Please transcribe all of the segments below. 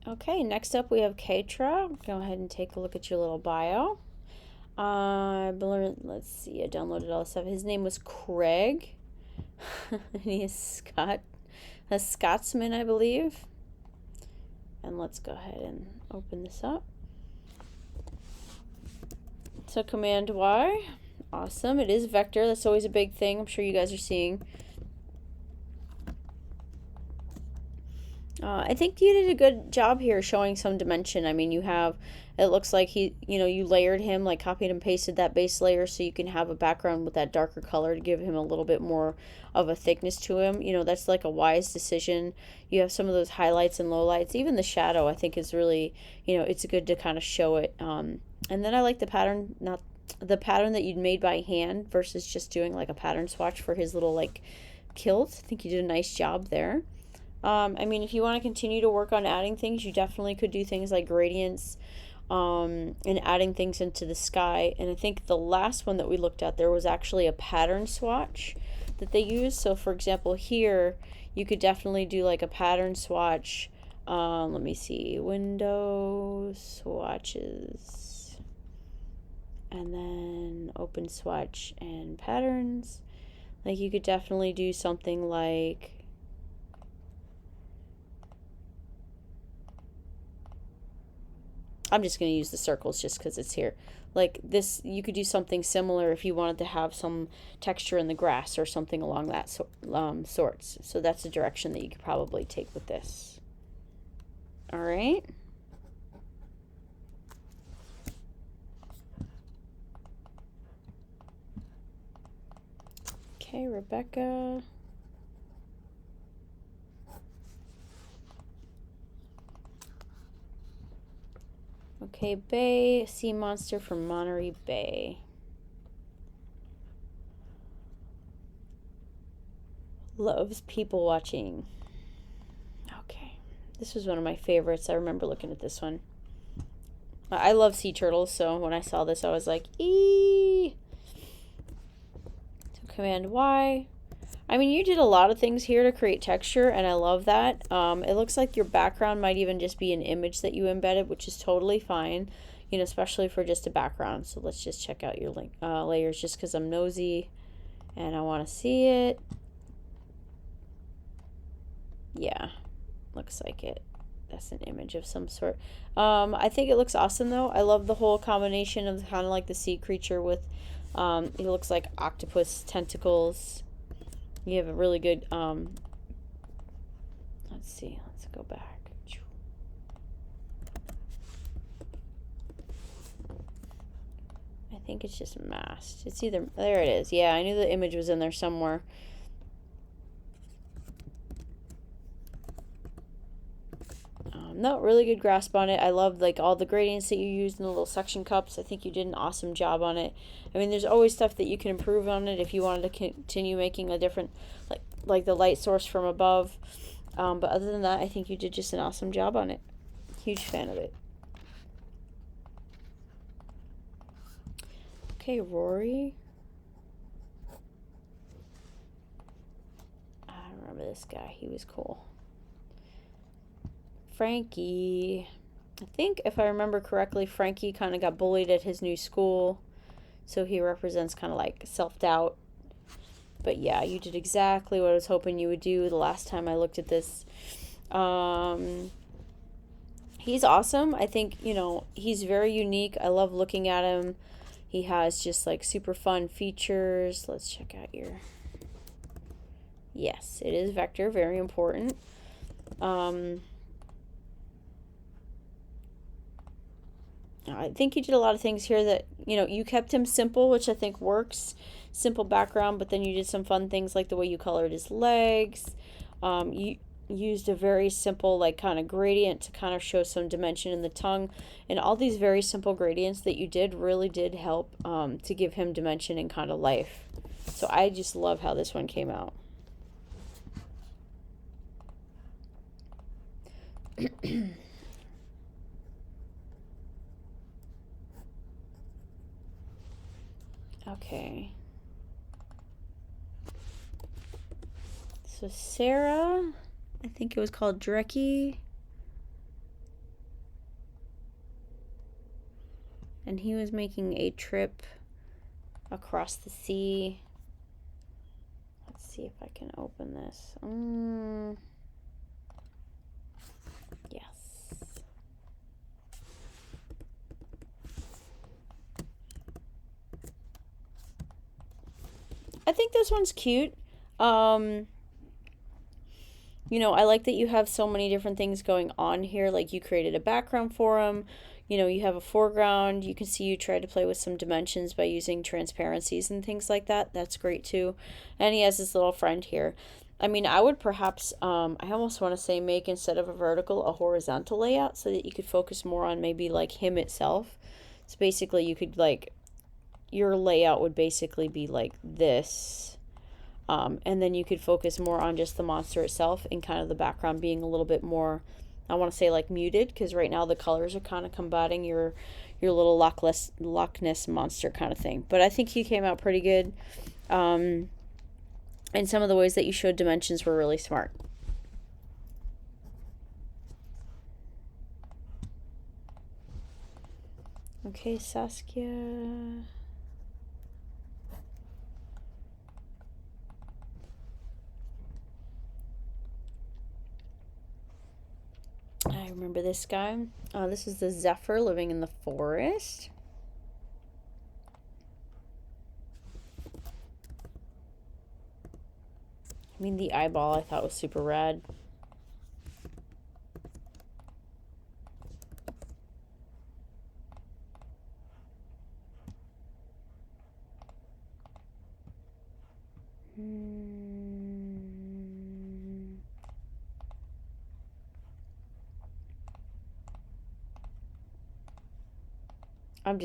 Okay, next up we have Keitra. Go ahead and take a look at your little bio. Let's see, I downloaded all this stuff. His name was Craig. And he is a Scotsman, I believe. And let's go ahead and open this up. So Command Y. Awesome. It is vector. That's always a big thing. I'm sure you guys are seeing. I think you did a good job here showing some dimension. I mean, it looks like you layered him, like copied and pasted that base layer so you can have a background with that darker color to give him a little bit more of a thickness to him. That's like a wise decision. You have some of those highlights and lowlights. Even the shadow, I think, is really, it's good to kind of show it. And then I like the pattern, not the pattern that you'd made by hand versus just doing like a pattern swatch for his little like kilt. I think you did a nice job there. I mean, if you want to continue to work on adding things, you definitely could do things like gradients and adding things into the sky. And I think the last one that we looked at, there was actually a pattern swatch that they use. So, for example, here, you could definitely do like a pattern swatch. Let me see, window swatches, and then open swatch and patterns. Like you could definitely do something like, I'm just going to use the circles just because it's here. Like this, you could do something similar if you wanted to have some texture in the grass or something along that sorts. So that's a direction that you could probably take with this. All right. Okay, Rebecca. Okay, Bay, sea monster from Monterey Bay. Loves people watching. Okay, this was one of my favorites. I remember looking at this one. I love sea turtles, so when I saw this, I was like, eee. So Command Y. I mean, you did a lot of things here to create texture, and I love that. It looks like your background might even just be an image that you embedded, which is totally fine, especially for just a background. So let's just check out your layers just because I'm nosy and I want to see it. Yeah, looks like it. That's an image of some sort. I think it looks awesome, though. I love the whole combination of kind of like the sea creature with, it looks like octopus tentacles. You have a really good, let's see, let's go back. I think it's just masked. It's either, there it is. Yeah, I knew the image was in there somewhere. No, really good grasp on it. I love like all the gradients that you used in the little suction cups. I think you did an awesome job on it. I mean, there's always stuff that you can improve on it if you wanted to continue making a different, like the light source from above. But other than that, I think you did just an awesome job on it. Huge fan of it. Okay, Rory. I remember this guy. He was cool. Frankie. I think if I remember correctly, Frankie kind of got bullied at his new school. So he represents kind of like self-doubt. But yeah, you did exactly what I was hoping you would do the last time I looked at this. He's awesome. I think, he's very unique. I love looking at him. He has just like super fun features. Let's check out your... Yes, it is vector, very important. I think you did a lot of things here that, you kept him simple, which I think works. Simple background, but then you did some fun things like the way you colored his legs. You used a very simple, like, kind of gradient to kind of show some dimension in the tongue. And all these very simple gradients that you did really did help to give him dimension and kind of life. So I just love how this one came out. Okay. So Sarah, I think it was called Drecky. and he was making a trip across the sea. Let's see if I can open this. Yes. I think this one's cute. You know, I like that you have so many different things going on here. Like you created a background for him. You know, you have a foreground. You can see you tried to play with some dimensions by using transparencies and things like that. That's great too. And he has this little friend here. I mean, I would perhaps, I almost want to say make instead of a vertical, a horizontal layout so that you could focus more on maybe like him itself. So basically you could like, your layout would basically be like this. And then you could focus more on just the monster itself and kind of the background being a little bit more, I want to say like muted, because right now the colors are kind of combating your little Loch Ness monster kind of thing. But I think he came out pretty good. And some of the ways that you showed dimensions were really smart. Okay, Saskia. I remember this guy. This is the Zephyr living in the forest. I mean, the eyeball I thought was super rad. I'm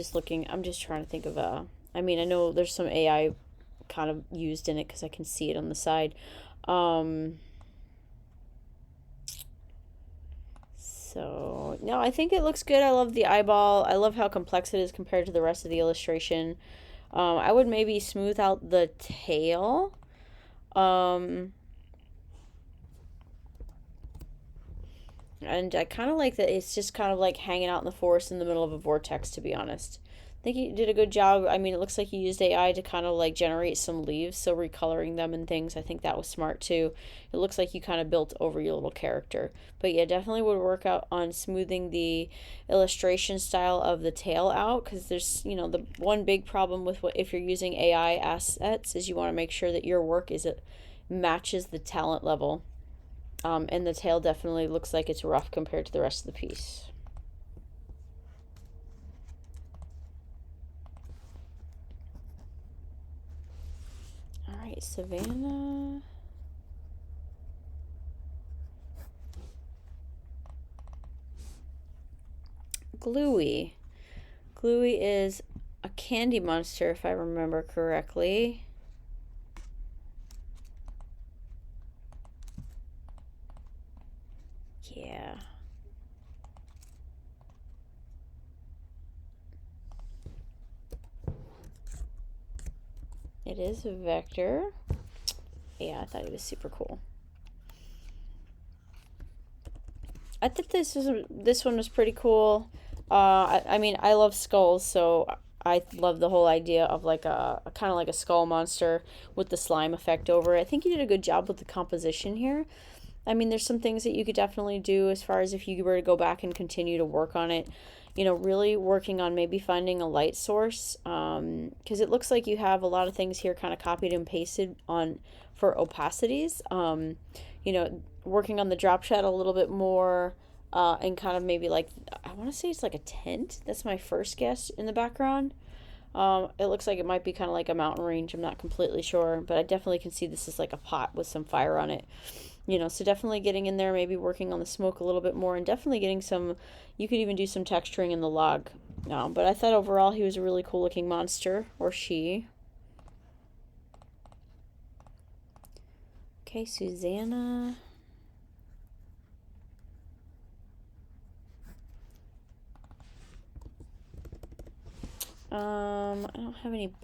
just trying to think of I mean, I know there's some AI kind of used in it because I can see it on the side. So, no, I think it looks good. I love the eyeball. I love how complex it is compared to the rest of the illustration. I would maybe smooth out the tail. And I kind of like that it's just kind of like hanging out in the forest in the middle of a vortex, to be honest. I think you did a good job. I mean, it looks like you used AI to kind of like generate some leaves, so recoloring them and things. I think that was smart too. It looks like you kind of built over your little character. But yeah, definitely would work out on smoothing the illustration style of the tail out, because there's, you know, the one big problem with what if you're using AI assets is you want to make sure that your work is it matches the talent level. And the tail definitely looks like it's rough compared to the rest of the piece. All right, Savannah. Gluey. Gluey is a candy monster, if I remember correctly. Yeah. It is a vector. Yeah, I thought he was super cool. I think this one was pretty cool. I mean, I love skulls, so I love the whole idea of like a kind of like a skull monster with the slime effect over it. I think you did a good job with the composition here. I mean, there's some things that you could definitely do as far as if you were to go back and continue to work on it. You know, really working on maybe finding a light source, because it looks like you have a lot of things here kind of copied and pasted on for opacities. You know, working on the drop shadow a little bit more, and kind of maybe like, I want to say it's like a tent. That's my first guess in the background. It looks like it might be kind of like a mountain range. I'm not completely sure, but I definitely can see this is like a pot with some fire on it. You know, so definitely getting in there, maybe working on the smoke a little bit more, and definitely getting some, you could even do some texturing in the log. But I thought overall he was a really cool looking monster, or she. Okay, Susanna. I don't have any